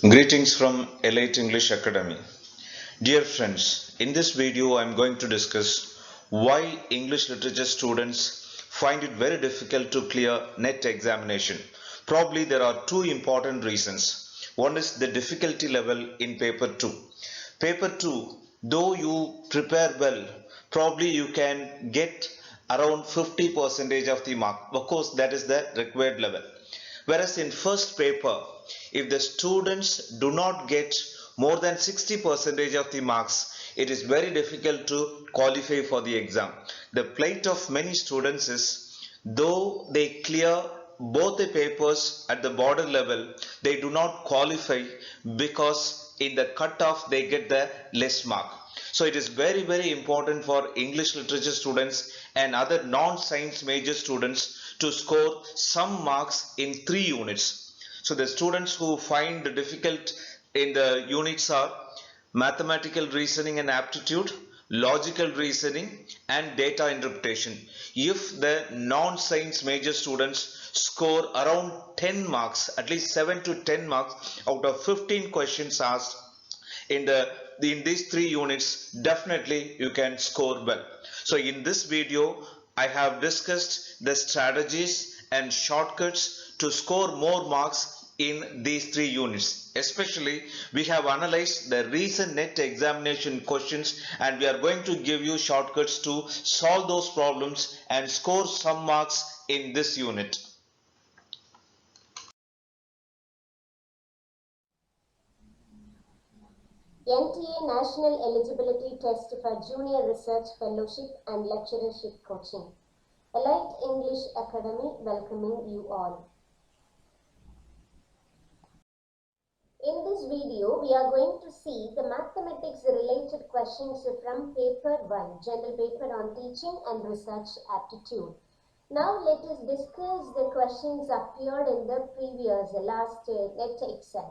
Greetings from Elite English Academy. Dear friends, in this video I am going to discuss why English literature students find it very difficult to clear NET examination. Probably there are two important reasons. One is the difficulty level in paper 2. Paper 2, though you prepare well, probably you can get around 50% of the mark. Of course, that is the required level. Whereas in first paper, if the students do not get more than 60% of the marks, it is very difficult to qualify for the exam. The plight of many students is, though they clear both the papers at the border level, they do not qualify because in the cutoff they get the less mark. So it is very important for English literature students and other non-science major students to score some marks in 3 units. So the students who find difficult in the units are mathematical reasoning and aptitude, logical reasoning and data interpretation. If the non-science major students score around 10 marks, at least 7 to 10 marks out of 15 questions asked in these 3 units, definitely you can score well. So in this video I have discussed the strategies and shortcuts to score more marks in these 3 units. Especially we have analyzed the recent NET examination questions and we are going to give you shortcuts to solve those problems and score some marks in this unit. NTA National Eligibility Test for Junior Research Fellowship and Lecturership Coaching. Elite English Academy welcoming you all. In this video, we are going to see the mathematics related questions from paper 1, general paper on teaching and research aptitude. Now let us discuss the questions appeared in the previous last NET exam.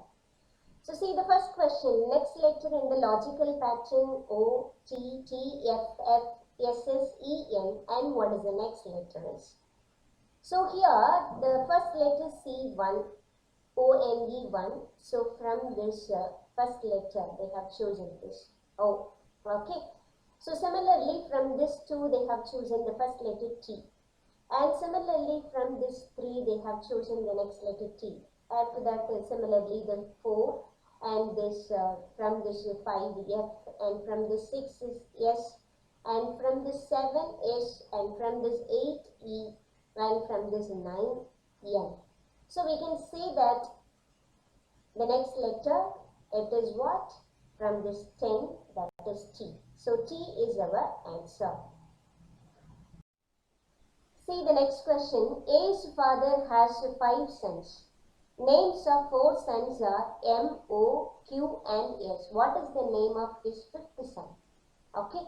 So see the first question, next letter in the logical pattern O, T, T, F, F, S, S, E, N, and what is the next letter is. So here the first letter C1, O-N-E1. So from this first letter they have chosen this O. Okay. So similarly from this 2 they have chosen the first letter T. And similarly from this 3 they have chosen the next letter T. After that similarly the 4 and this from this 5 F, and from this 6 is S, and from this 7 S, and from this 8 E, and from this 9 N. So we can say that the next letter, it is what? From this 10, that is T. So T is our answer. See the next question. A's father has 5 sons. Names of 4 sons are M, O, Q and S. What is the name of his 5th son? Okay.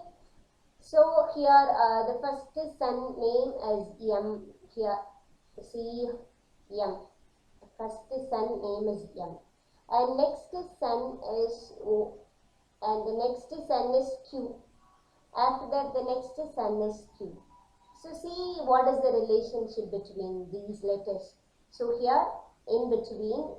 So here the first son name is M. Here see M. The first son name is M. And next son is O. And the next son is Q. After that the next son is Q. So see what is the relationship between these letters. So here in between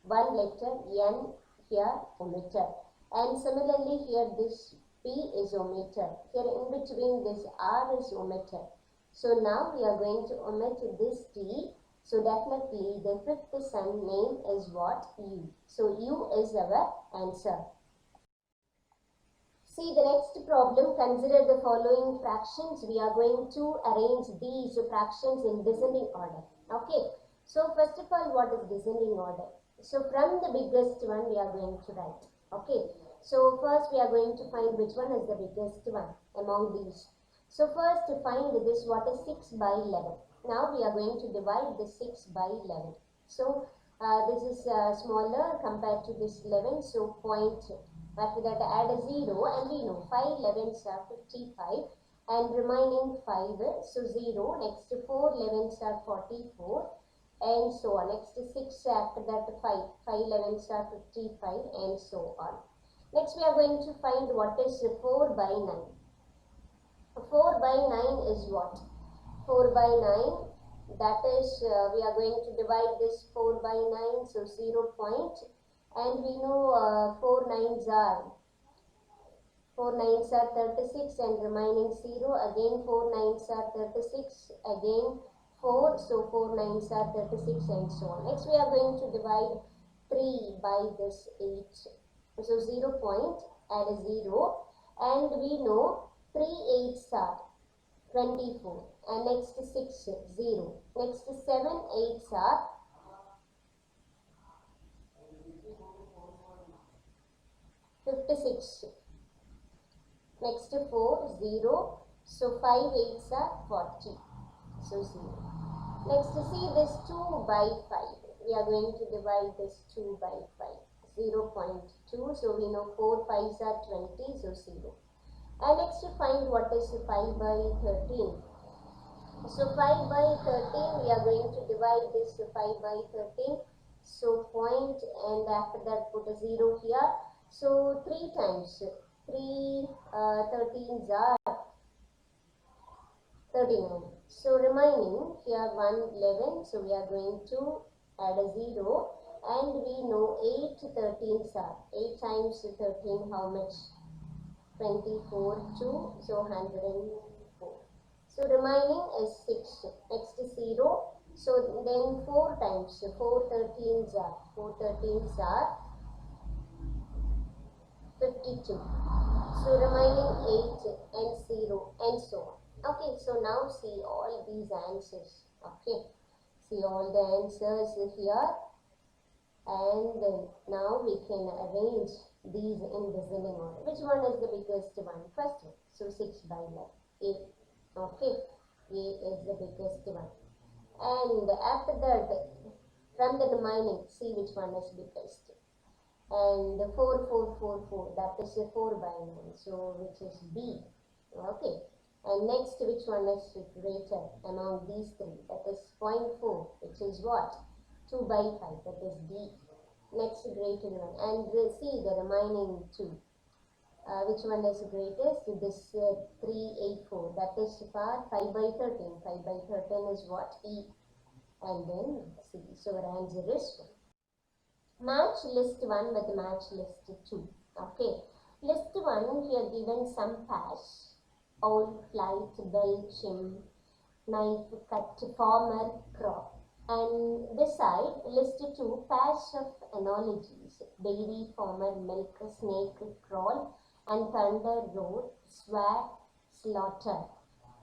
one letter N, here omitter, and similarly here this P is omitter, here in between this R is omitter. So now we are going to omit this T. So definitely the 5th son name is what? U. So U is our answer. See the next problem. Consider the following fractions. We are going to arrange these fractions in descending order. Okay. So first of all, what is descending order? So from the biggest one we are going to write. Okay. So first we are going to find which one is the biggest one among these. So first to find this, what is 6 by 11. Now we are going to divide the 6 by 11. So this is smaller compared to this 11. So point. After that add a 0 and we know 5 11s are 55 and remaining 5. So 0. Next 4 11s are 44. And so on. Next 6, after that 5 11s are 55 and so on. Next we are going to find what is 4 by 9. 4 by 9 is what? 4 by 9, that is we are going to divide this 4 by 9. So 0 and we know 4 nines are 36 and remaining 0, again 4 nines are 36, again 4, so 4 nines are 36 and so on. Next we are going to divide 3 by this 8. So 0 point, add a 0, and we know 3 8s are 24, and next 6 0, next 7 8s are 56, next 4 0, so 5 8s are 40, so 0. Next see this 2 by 5, we are going to divide this 2 by 5, 0 0.2, so we know 4 5s are 20, so 0. And next to find what is 5 by 13. So 5 by 13, we are going to divide this 5 by 13. So point, and after that put a 0 here. So 3 times 3 13s are 39. So remaining here 111. So we are going to add a 0, and we know 8 13s are 8 times 13, how much? 24 2, so 104. So remaining is 6. Next is 0. So then 4 times 4 13s are 52. So remaining 8 and 0 and so on. Okay, so now see all these answers. Okay, see all the answers here, and then now we can arrange these in descending order. Which one is the biggest one? First one. So 6 by 11. A. Okay, A is the biggest one. And after that, from the remaining, see which one is biggest. And 4 4 4 4, that is a 4 by 9, so which is B. Okay, and next which one is greater among these three? That is 0.4, which is what? 2 by 5, that is D. Next greater one, and see the remaining two. Which one is greatest? This 384, that is for 5 by 13. 5 by 13 is what? E. And then C. So our answer is 1. Match list 1 with match list 2. Okay. List 1, here given some pairs. Owl, flight, bell, chim, knife, cut, farmer, crop. And beside list 2, pairs of analogies. Dairy, farmer, milk, snake, crawl, and thunder, roar, swear, slaughter.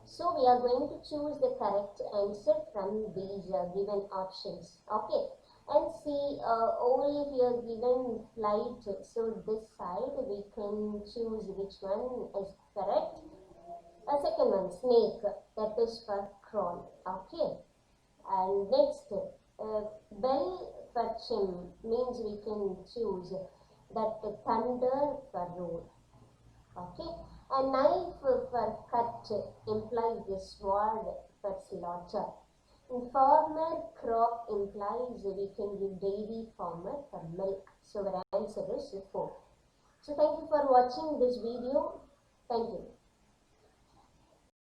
So we are going to choose the correct answer from these given options. Okay. And see, only here given flight, so this side we can choose which one is correct. Second one, snake, that is for crawl. Okay. And next, bell for chim means we can choose that thunder for roar. Okay. And knife for cut implies the sword for slaughter. Farmer, crop implies we can give dairy, farmer for milk. So our answer is 4. So thank you for watching this video. Thank you.